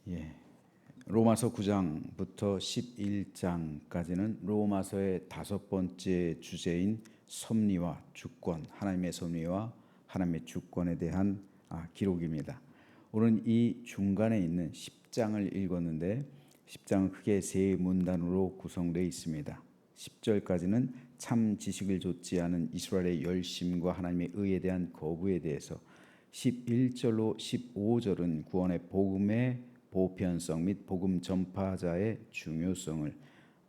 예. 로마서 9장부터 11장까지는 로마서의 5번째 주제인 섭리와 주권, 하나님의 섭리와 하나님의 주권에 대한 기록입니다. 오늘 이 중간에 있는 10장을 읽었는데 10장은 크게 세 문단으로 구성되어 있습니다. 10절까지는 참 지식을 좇지 않은 이스라엘의 열심과 하나님의 의에 대한 거부에 대해서, 11절로 15절은 구원의 복음의 보편성 및 복음 전파자의 중요성을,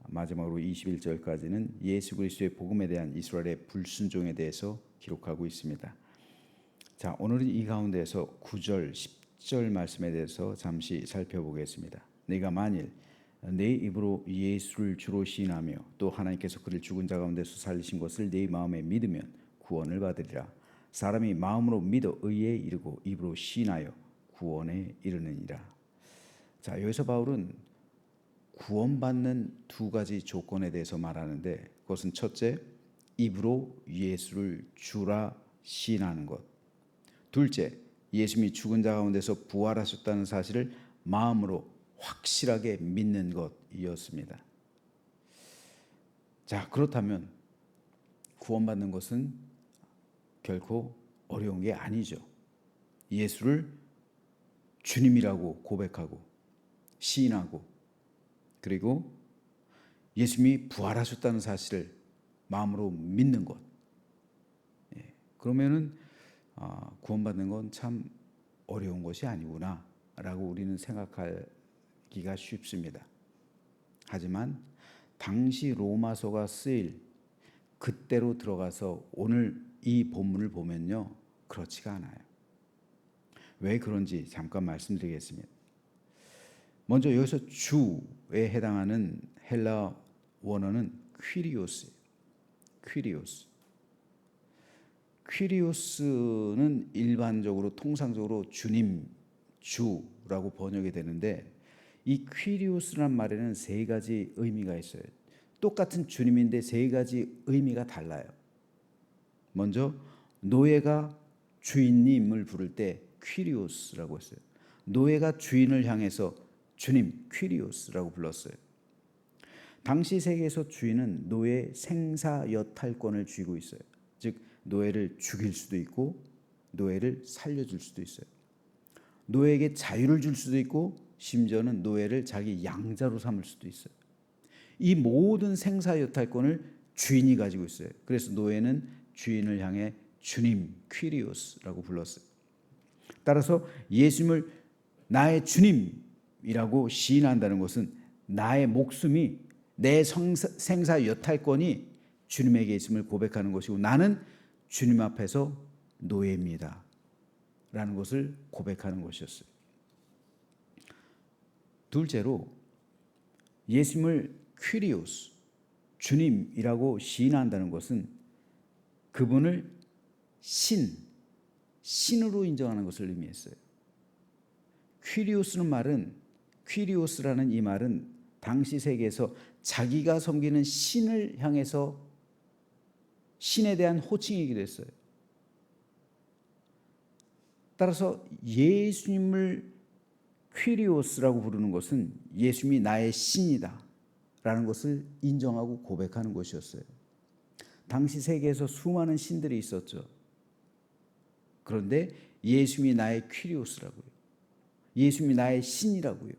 마지막으로 21절까지는 예수 그리스도의 복음에 대한 이스라엘의 불순종에 대해서 기록하고 있습니다. 자, 오늘은 이 가운데서 9절, 10절 말씀에 대해서 잠시 살펴보겠습니다. 네가 만일 내 입으로 예수를 주로 시인하며 또 하나님께서 그를 죽은 자 가운데서 살리신 것을 네 마음에 믿으면 구원을 받으리라. 사람이 마음으로 믿어 의에 이르고 입으로 시인하여 구원에 이르느니라. 자, 여기서 바울은 구원받는 두 가지 조건에 대해서 말하는데, 그것은 첫째, 입으로 예수를 주라 시인하는 것. 둘째, 예수님이 죽은 자 가운데서 부활하셨다는 사실을 마음으로 확실하게 믿는 것이었습니다. 자, 그렇다면 구원받는 것은 결코 어려운 게 아니죠. 예수를 주님이라고 고백하고 시인하고, 그리고 예수님이 부활하셨다는 사실을 마음으로 믿는 것. 그러면은 구원받는 건 참 어려운 것이 아니구나라고 우리는 생각하기가 쉽습니다. 하지만 당시 로마서가 쓰일 그때로 들어가서 오늘 이 본문을 보면요, 그렇지가 않아요. 왜 그런지 잠깐 말씀드리겠습니다. 먼저 여기서 주에 해당하는 헬라 원어는 퀴리오스예요. 퀴리오스는 일반적으로 통상적으로 주님, 주라고 번역이 되는데, 이 퀴리오스란 말에는 세 가지 의미가 있어요. 똑같은 주님인데 세 가지 의미가 달라요. 먼저 노예가 주인님을 부를 때 퀴리오스라고 했어요. 노예가 주인을 향해서 주님, 퀴리오스라고 불렀어요. 당시 세계에서 주인은 노예의 생사여탈권을 쥐고 있어요. 즉 노예를 죽일 수도 있고 노예를 살려줄 수도 있어요. 노예에게 자유를 줄 수도 있고 심지어는 노예를 자기 양자로 삼을 수도 있어요. 이 모든 생사여탈권을 주인이 가지고 있어요. 그래서 노예는 주인을 향해 주님, 퀴리오스라고 불렀어요. 따라서 예수님을 나의 주님이라고 시인한다는 것은 나의 목숨이, 내 생사여탈권이 주님에게 있음을 고백하는 것이고, 나는 주님 앞에서 노예입니다 라는 것을 고백하는 것이었어요. 둘째로 예수님을 퀴리오스, 주님이라고 시인한다는 것은 그분을 신으로 인정하는 것을 의미했어요. 퀴리오스라는 이 말은 당시 세계에서 자기가 섬기는 신을 향해서 신에 대한 호칭이기도 했어요. 따라서 예수님을 퀴리오스라고 부르는 것은 예수님이 나의 신이다 라는 것을 인정하고 고백하는 것이었어요. 당시 세계에서 수많은 신들이 있었죠. 그런데 예수님이 나의 퀴리오스라고요. 예수님이 나의 신이라고요.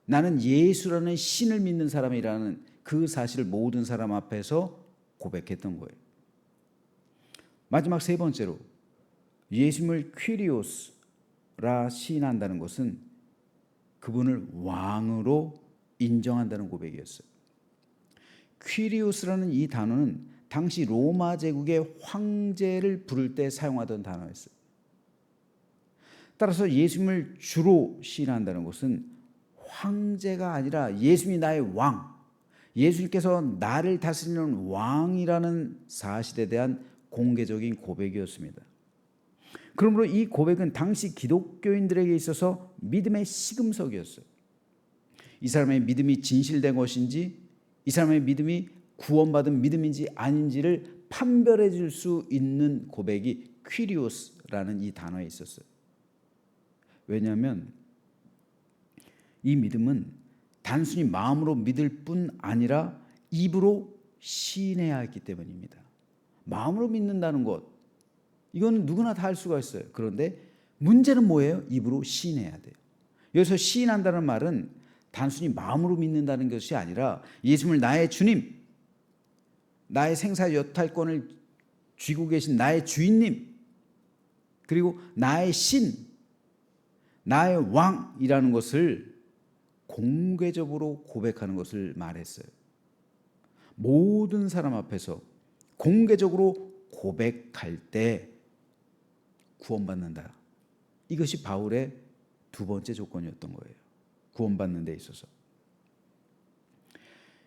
나는 예수라는 신을 믿는 사람이라는 그 사실을 모든 사람 앞에서 고백했던 거예요. 마지막 세 번째로 예수님을 퀴리오스라 시인한다는 것은 그분을 왕으로 인정한다는 고백이었어요. 퀴리오스라는 이 단어는 당시 로마 제국의 황제를 부를 때 사용하던 단어였어요. 따라서 예수님을 주로 시인한다는 것은 황제가 아니라 예수님이 나의 왕, 예수님께서 나를 다스리는 왕이라는 사실에 대한 공개적인 고백이었습니다. 그러므로 이 고백은 당시 기독교인들에게 있어서 믿음의 시금석이었어요. 이 사람의 믿음이 진실된 것인지, 이 사람의 믿음이 구원받은 믿음인지 아닌지를 판별해 줄 수 있는 고백이 퀴리오스라는 이 단어에 있었어요. 왜냐하면 이 믿음은 단순히 마음으로 믿을 뿐 아니라 입으로 시인해야 했기 때문입니다. 마음으로 믿는다는 것, 이건 누구나 다 할 수가 있어요. 그런데 문제는 뭐예요? 입으로 시인해야 돼요. 여기서 시인한다는 말은 단순히 마음으로 믿는다는 것이 아니라 예수님을 나의 주님, 나의 생사 여탈권을 쥐고 계신 나의 주인님, 그리고 나의 신, 나의 왕이라는 것을 공개적으로 고백하는 것을 말했어요. 모든 사람 앞에서 공개적으로 고백할 때 구원받는다. 이것이 바울의 두 번째 조건이었던 거예요. 구원받는 데 있어서.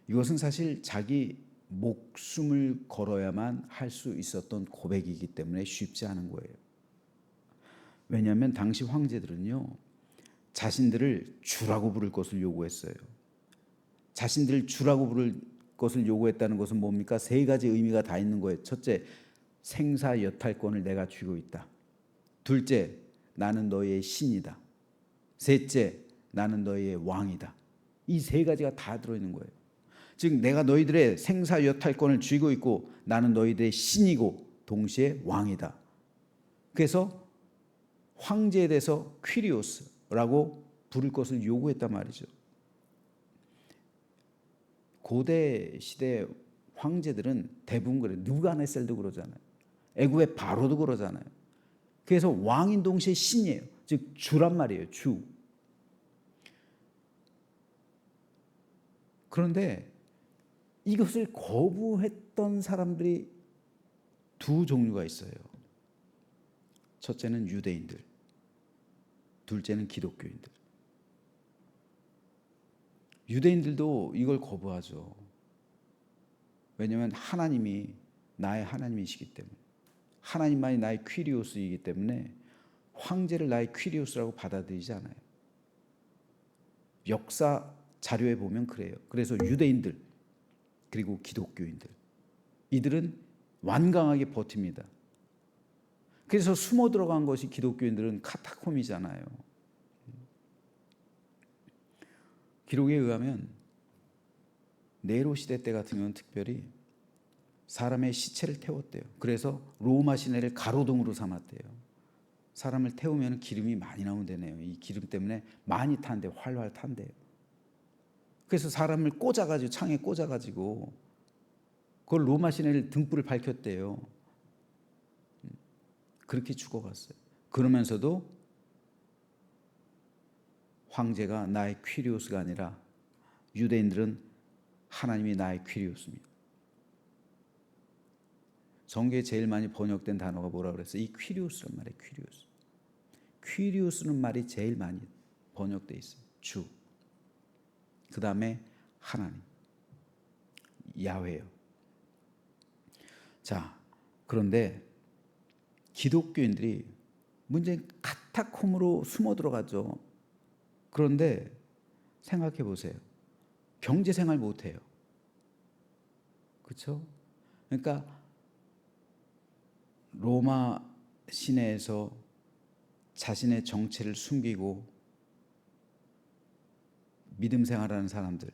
이것은 사실 자기 목숨을 걸어야만 할 수 있었던 고백이기 때문에 쉽지 않은 거예요. 왜냐하면 당시 황제들은요, 자신들을 주라고 부를 것을 요구했어요. 자신들을 주라고 부를 것을 요구했다는 것은 뭡니까? 세 가지 의미가 다 있는 거예요. 첫째, 생사 여탈권을 내가 쥐고 있다. 둘째, 나는 너희의 신이다. 셋째, 나는 너희의 왕이다. 이 세 가지가 다 들어있는 거예요. 즉 내가 너희들의 생사 여탈권을 쥐고 있고 나는 너희들의 신이고 동시에 왕이다. 그래서 황제에 대해서 퀴리오스라고 부를 것을 요구했단 말이죠. 고대 시대 황제들은 대부분 그래요. 느부갓네살도 그러잖아요. 애굽의 바로도 그러잖아요. 그래서 왕인 동시에 신이에요. 즉 주란 말이에요. 주. 그런데 이것을 거부했던 사람들이 두 종류가 있어요. 첫째는 유대인들, 둘째는 기독교인들. 유대인들도 이걸 거부하죠. 왜냐하면 하나님이 나의 하나님이시기 때문에, 하나님만이 나의 퀴리오스이기 때문에 황제를 나의 퀴리오스라고 받아들이지 않아요. 역사 자료에 보면 그래요. 그래서 유대인들 그리고 기독교인들, 이들은 완강하게 버팁니다. 그래서 숨어 들어간 것이 기독교인들은 카타콤이잖아요. 기록에 의하면 네로 시대 때 같은 경우는 특별히 사람의 시체를 태웠대요. 그래서 로마 시내를 가로등으로 삼았대요. 사람을 태우면 기름이 많이 나온대네요. 이 기름 때문에 많이 탄대요. 활활 탄대요. 그래서 사람을 꽂아가지고, 창에 꽂아가지고 그걸 로마 시내를 등불을 밝혔대요. 그렇게 죽어갔어요. 그러면서도 황제가 나의 퀴리오스가 아니라 유대인들은 하나님이 나의 퀴리오스입니다. 성경에 제일 많이 번역된 단어가 뭐라고 그랬어요? 이 퀴리오스란 말이에요. 퀴리오스. 퀴리오스는 말이 제일 많이 번역돼 있어요. 주. 그 다음에 하나님, 야훼요. 자, 그런데 기독교인들이 문제는 카타콤으로 숨어 들어가죠. 그런데 생각해 보세요. 경제 생활 못 해요. 그렇죠? 그러니까 로마 시내에서 자신의 정체를 숨기고 믿음 생활하는 사람들,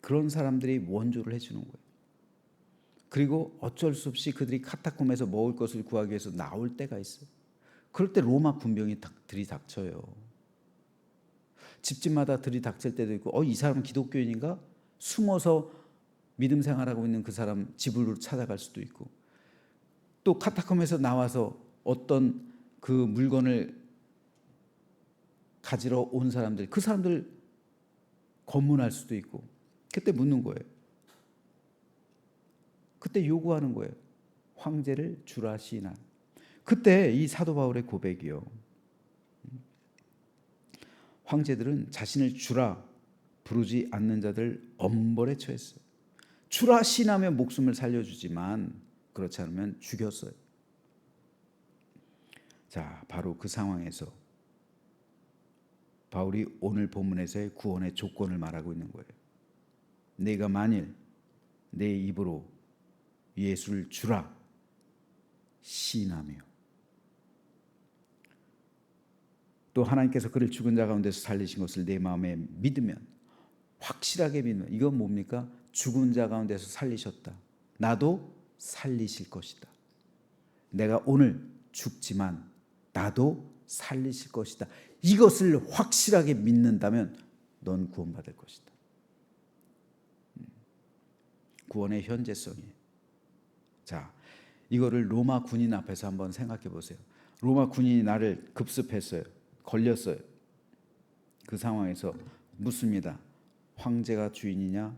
그런 사람들이 원조를 해주는 거예요. 그리고 어쩔 수 없이 그들이 카타콤에서 먹을 것을 구하기 위해서 나올 때가 있어요. 그럴 때 로마 군병이 들이닥쳐요. 집집마다 들이닥칠 때도 있고, 이 사람은 기독교인인가? 숨어서 믿음 생활하고 있는 그 사람 집으로 찾아갈 수도 있고, 또 카타콤에서 나와서 어떤 그 물건을 가지러 온 사람들, 그 사람들 검문할 수도 있고, 그때 묻는 거예요. 그때 요구하는 거예요. 황제를 주라 시인하. 그때 이 사도 바울의 고백이요. 황제들은 자신을 주라 부르지 않는 자들 엄벌에 처했어요. 주라 시인하며 목숨을 살려주지만 그렇지 않으면 죽였어요. 자, 바로 그 상황에서 바울이 오늘 본문에서의 구원의 조건을 말하고 있는 거예요. 내가 만일 내 입으로 예수를 주라 시인하며, 또 하나님께서 그를 죽은 자 가운데서 살리신 것을 내 마음에 믿으면, 확실하게 믿으면, 이건 뭡니까? 죽은 자 가운데서 살리셨다. 나도 살리실 것이다. 내가 오늘 죽지만 나도 살리실 것이다. 이것을 확실하게 믿는다면 넌 구원받을 것이다. 구원의 현재성이에요. 자, 이거를 로마 군인 앞에서 한번 생각해 보세요. 로마 군인이 나를 급습했어요. 걸렸어요. 그 상황에서 묻습니다. 황제가 주인이냐?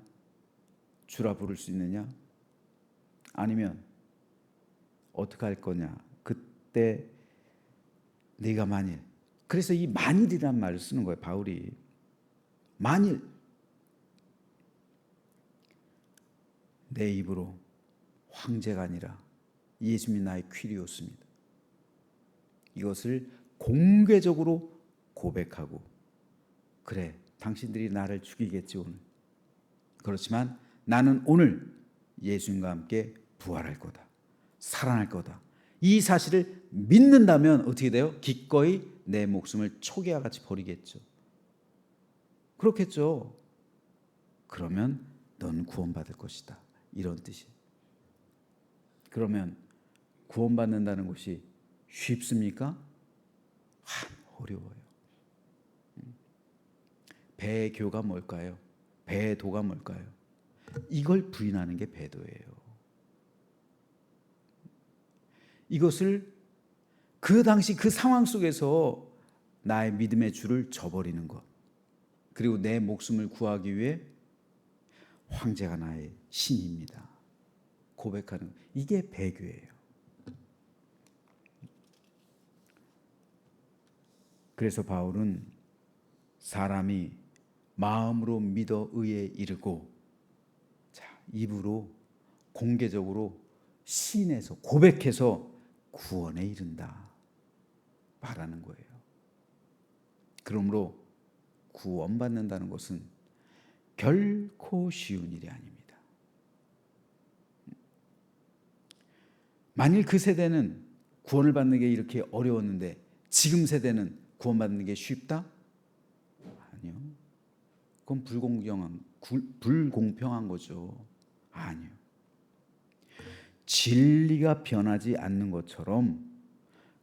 주라 부를 수 있느냐? 아니면 어떻게 할 거냐? 그때 네가 만일, 그래서 이 만일이란 말을 쓰는 거예요, 바울이. 만일 내 입으로 황제가 아니라 예수님이 나의 퀴리오스입니다. 이것을 공개적으로 고백하고, 그래, 당신들이 나를 죽이겠지 오늘. 그렇지만 나는 오늘 예수님과 함께 부활할 거다. 살아날 거다. 이 사실을 믿는다면 어떻게 돼요? 기꺼이 내 목숨을 초기와 같이 버리겠죠. 그렇겠죠. 그러면 넌 구원받을 것이다. 이런 뜻이에요. 그러면 구원받는다는 것이 쉽습니까? 어려워요. 배교가 뭘까요? 배도가 뭘까요? 이걸 부인하는 게 배도예요. 이것을 그 당시 그 상황 속에서 나의 믿음의 줄을 저버리는 것, 그리고 내 목숨을 구하기 위해 황제가 나의 신입니다. 고백하는 것. 이게 배교예요. 그래서 바울은 사람이 마음으로 믿어 의에 이르고, 자, 입으로 공개적으로 시인해서 고백해서 구원에 이른다 말하는 거예요. 그러므로 구원받는다는 것은 결코 쉬운 일이 아닙니다. 만일 그 세대는 구원을 받는 게 이렇게 어려웠는데 지금 세대는 구원받는 게 쉽다? 아니요. 그건 불공평한 거죠. 아니요. 진리가 변하지 않는 것처럼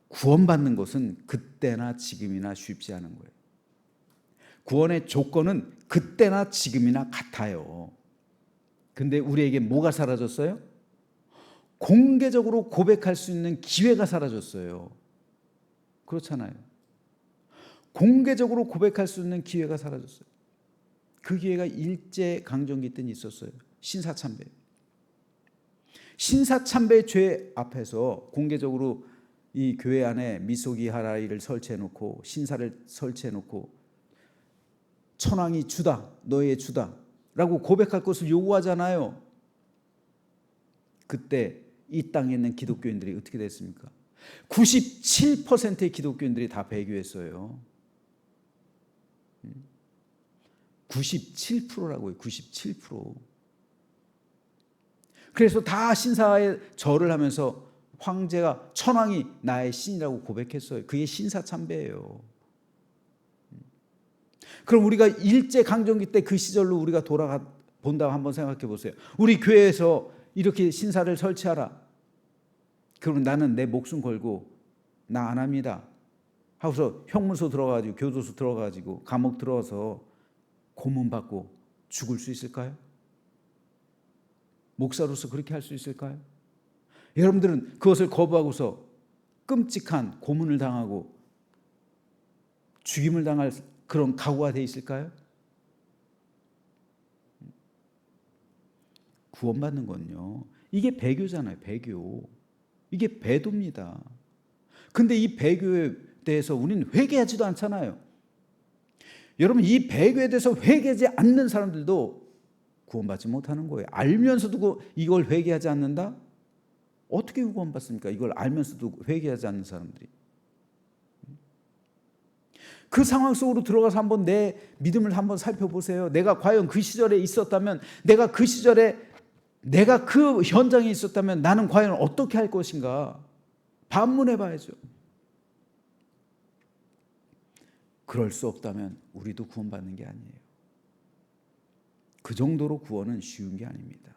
구원받는 것은 그때나 지금이나 쉽지 않은 거예요. 구원의 조건은 그때나 지금이나 같아요. 근데 우리에게 뭐가 사라졌어요? 공개적으로 고백할 수 있는 기회가 사라졌어요. 그렇잖아요. 공개적으로 고백할 수 있는 기회가 사라졌어요. 그 기회가 일제강점기 때는 있었어요. 신사참배. 신사참배 죄 앞에서 공개적으로 이 교회 안에 미소기 하라이를 설치해놓고 신사를 설치해놓고 천황이 주다, 너의 주다 라고 고백할 것을 요구하잖아요. 그때 이 땅에 있는 기독교인들이 어떻게 됐습니까? 97%의 기독교인들이 다 배교했어요. 97%라고요. 97%. 그래서 다 신사에 절을 하면서 황제가, 천황이 나의 신이라고 고백했어요. 그게 신사참배예요. 그럼 우리가 일제강점기 때 그 시절로 우리가 돌아가 본다고 한번 생각해 보세요. 우리 교회에서 이렇게 신사를 설치하라. 그럼 나는 내 목숨 걸고 나 안 합니다 하고서 형무소 들어가가지고 교도소 들어가가지고 감옥 들어가서 고문받고 죽을 수 있을까요? 목사로서 그렇게 할 수 있을까요? 여러분들은 그것을 거부하고서 끔찍한 고문을 당하고 죽임을 당할 그런 각오가 돼 있을까요? 구원받는 건요, 이게 배교잖아요. 배교. 이게 배도입니다. 근데 이 배교에 대해서 우리는 회개하지도 않잖아요. 여러분, 이 배교에 대해서 회개하지 않는 사람들도 구원받지 못하는 거예요. 알면서도 이걸 회개하지 않는다? 어떻게 구원받습니까? 이걸 알면서도 회개하지 않는 사람들이. 그 상황 속으로 들어가서 한번 내 믿음을 한번 살펴보세요. 내가 과연 그 시절에 있었다면, 내가 그 시절에 내가 그 현장에 있었다면 나는 과연 어떻게 할 것인가? 반문해 봐야죠. 그럴 수 없다면 우리도 구원받는 게 아니에요. 그 정도로 구원은 쉬운 게 아닙니다.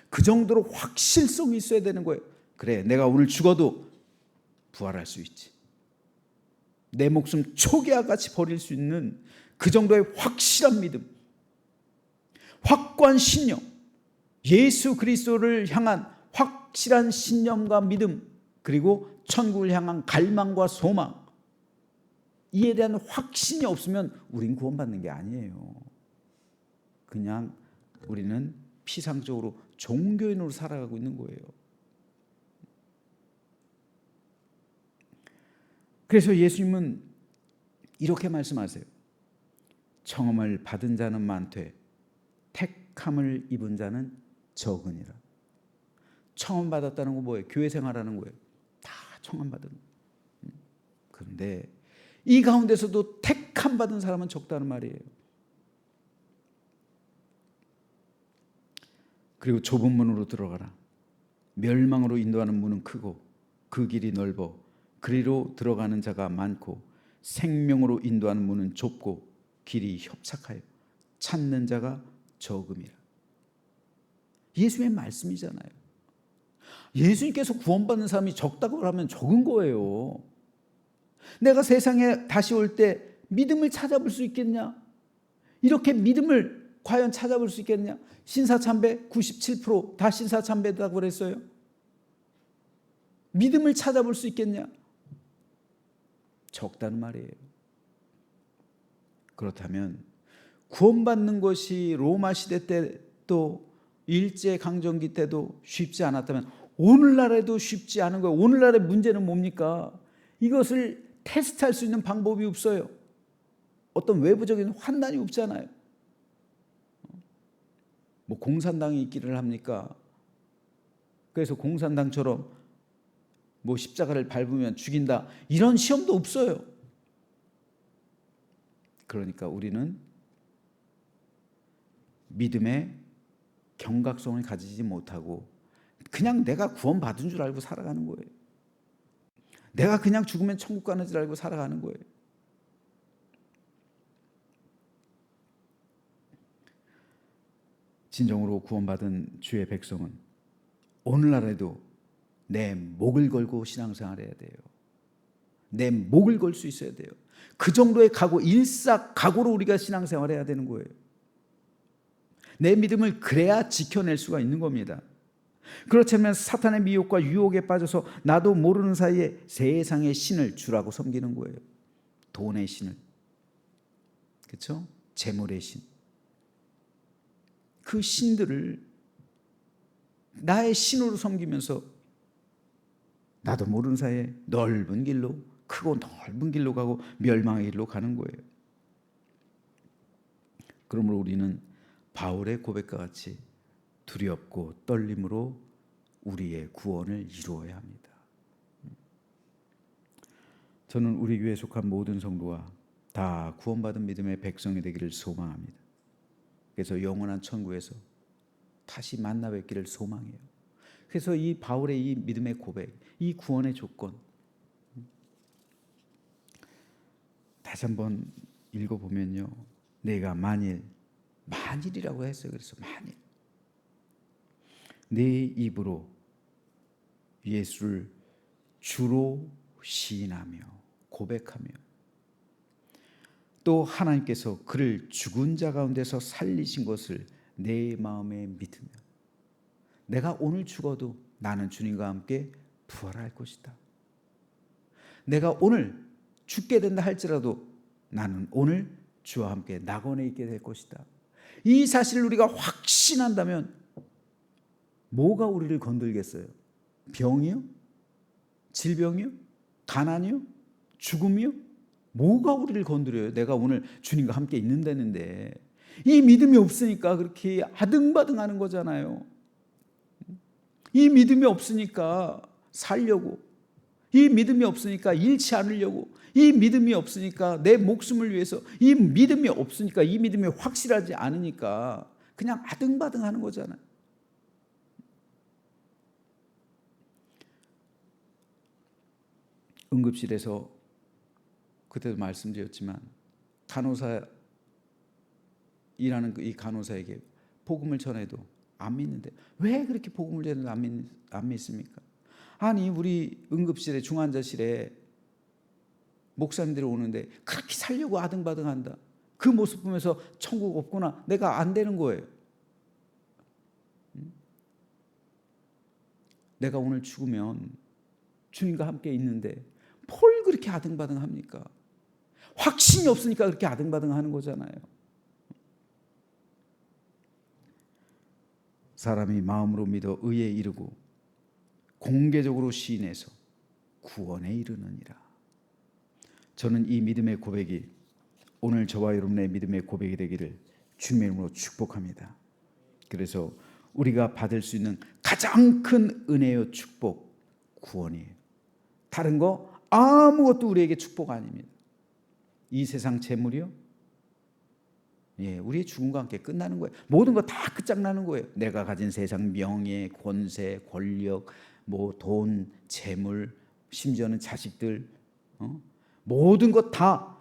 그 정도로 확실성이 있어야 되는 거예요. 그래, 내가 오늘 죽어도 부활할 수 있지. 내 목숨 초기화같이 버릴 수 있는 그 정도의 확실한 믿음, 확고한 신념, 예수 그리스도를 향한 확실한 신념과 믿음, 그리고 천국을 향한 갈망과 소망, 이에 대한 확신이 없으면 우린 구원받는 게 아니에요. 그냥 우리는 피상적으로 종교인으로 살아가고 있는 거예요. 그래서 예수님은 이렇게 말씀하세요. 청함을 받은 자는 많되 택함을 입은 자는 적으니라. 청함 받았다는 건 뭐예요? 교회 생활하는 거예요. 다 청함 받은. 그런데 이 가운데서도 택함 받은 사람은 적다는 말이에요. 그리고 좁은 문으로 들어가라. 멸망으로 인도하는 문은 크고 그 길이 넓어 그리로 들어가는 자가 많고 생명으로 인도하는 문은 좁고 길이 협착하여 찾는 자가 적음이라. 예수님의 말씀이잖아요. 예수님께서 구원받는 사람이 적다고 하면 적은 거예요. 내가 세상에 다시 올 때 믿음을 찾아볼 수 있겠냐? 이렇게 믿음을 과연 찾아볼 수 있겠냐? 신사참배 97%다 신사참배라고 그랬어요. 믿음을 찾아볼 수 있겠냐? 적다는 말이에요. 그렇다면 구원받는 것이 로마 시대 때 또 일제강점기 때도 쉽지 않았다면 오늘날에도 쉽지 않은 거예요. 오늘날의 문제는 뭡니까? 이것을 테스트할 수 있는 방법이 없어요. 어떤 외부적인 환난이 없잖아요. 뭐 공산당이 있기를 합니까? 그래서 공산당처럼 뭐 십자가를 밟으면 죽인다, 이런 시험도 없어요. 그러니까 우리는 믿음의 경각성을 가지지 못하고 그냥 내가 구원받은 줄 알고 살아가는 거예요. 내가 그냥 죽으면 천국 가는 줄 알고 살아가는 거예요. 진정으로 구원받은 주의 백성은 오늘날에도 내 목을 걸고 신앙생활 해야 돼요. 내 목을 걸 수 있어야 돼요. 그 정도의 각오, 일사각오로 우리가 신앙생활 해야 되는 거예요. 내 믿음을 그래야 지켜낼 수가 있는 겁니다. 그렇지 않으면 사탄의 미혹과 유혹에 빠져서 나도 모르는 사이에 세상의 신을 주라고 섬기는 거예요. 돈의 신을, 그렇죠? 재물의 신, 그 신들을 나의 신으로 섬기면서 나도 모르는 사이에 넓은 길로, 크고 넓은 길로 가고 멸망의 길로 가는 거예요. 그러므로 우리는 바울의 고백과 같이 두렵고 떨림으로 우리의 구원을 이루어야 합니다. 저는 우리 교회에 속한 모든 성도가 다 구원받은 믿음의 백성이 되기를 소망합니다. 그래서 영원한 천국에서 다시 만나 뵙기를 소망해요. 그래서 이 바울의 이 믿음의 고백, 이 구원의 조건 다시 한번 읽어보면요, 내가 만일이라고 했어요. 그래서 만일 내 입으로 예수를 주로 시인하며 고백하며 또 하나님께서 그를 죽은 자 가운데서 살리신 것을 내 마음에 믿으며 내가 오늘 죽어도 나는 주님과 함께 부활할 것이다. 내가 오늘 죽게 된다 할지라도 나는 오늘 주와 함께 낙원에 있게 될 것이다. 이 사실을 우리가 확신한다면 뭐가 우리를 건들겠어요? 병이요? 질병이요? 가난이요? 죽음이요? 뭐가 우리를 건드려요? 내가 오늘 주님과 함께 있는다는데 이 믿음이 없으니까 그렇게 아등바등하는 거잖아요. 이 믿음이 없으니까 살려고, 이 믿음이 없으니까 잃지 않으려고, 이 믿음이 없으니까 내 목숨을 위해서, 이 믿음이 없으니까, 이 믿음이 확실하지 않으니까 그냥 아등바등하는 거잖아요. 응급실에서 그때도 말씀드렸지만 간호사 일하는 이 간호사에게 복음을 전해도 안 믿는데 왜 그렇게 복음을 전해도 안 믿습니까? 아니 우리 응급실에 중환자실에 목사님들이 오는데 그렇게 살려고 아등바등한다. 그 모습 보면서 천국 없구나. 내가 안 되는 거예요. 내가 오늘 죽으면 주님과 함께 있는데 뭘 그렇게 아등바등합니까? 확신이 없으니까 그렇게 아등바등하는 거잖아요. 사람이 마음으로 믿어 의에 이르고 공개적으로 시인해서 구원에 이르느니라. 저는 이 믿음의 고백이 오늘 저와 여러분의 믿음의 고백이 되기를 주님의 이름으로 축복합니다. 그래서 우리가 받을 수 있는 가장 큰 은혜의 축복, 구원이에요. 다른 거 아무것도 우리에게 축복 아닙니다. 이 세상 재물이요? 우리의 죽음과 함께 끝나는 거예요. 모든 거 다 끝장나는 거예요. 내가 가진 세상 명예, 권세, 권력, 돈, 재물, 심지어는 자식들, 모든 것 다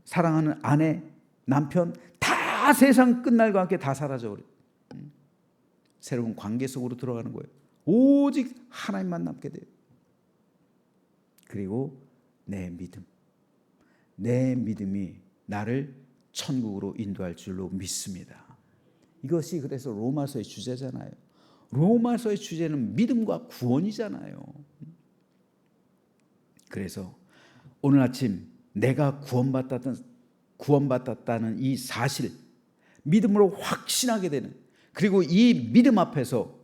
사랑하는 아내, 남편 다 세상 끝날 것 함께 다 사라져 버려요. 새로운 관계 속으로 들어가는 거예요. 오직 하나님만 남게 돼요. 그리고 내 믿음이 나를 천국으로 인도할 줄로 믿습니다. 이것이 그래서 로마서의 주제잖아요. 로마서의 주제는 믿음과 구원이잖아요. 그래서 오늘 아침 내가 구원받았다는 이 사실, 믿음으로 확신하게 되는, 그리고 이 믿음 앞에서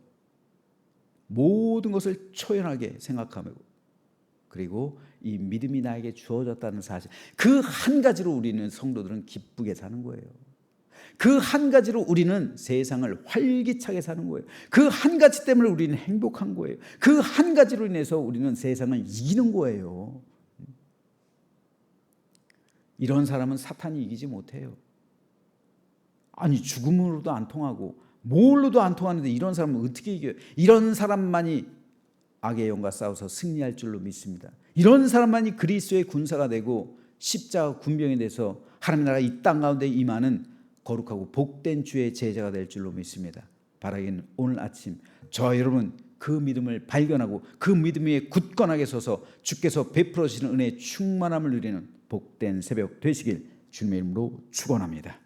모든 것을 초연하게 생각하며, 그리고 이 믿음이 나에게 주어졌다는 사실, 그 한 가지로 우리는 성도들은 기쁘게 사는 거예요. 그 한 가지로 우리는 세상을 활기차게 사는 거예요. 그 한 가지 때문에 우리는 행복한 거예요. 그 한 가지로 인해서 우리는 세상을 이기는 거예요. 이런 사람은 사탄이 이기지 못해요. 아니 죽음으로도 안 통하고 뭘로도 안 통하는데 이런 사람은 어떻게 이겨요? 이런 사람만이 악의 영과 싸워서 승리할 줄로 믿습니다. 이런 사람만이 그리스도의 군사가 되고 십자가 군병이 돼서 하나님의 나라 이 땅 가운데 임하는 거룩하고 복된 주의 제자가 될 줄로 믿습니다. 바라기는 오늘 아침 저와 여러분 그 믿음을 발견하고 그 믿음 위에 굳건하게 서서 주께서 베풀어 주시는 은혜의 충만함을 누리는 복된 새벽 되시길 주님의 이름으로 축원합니다.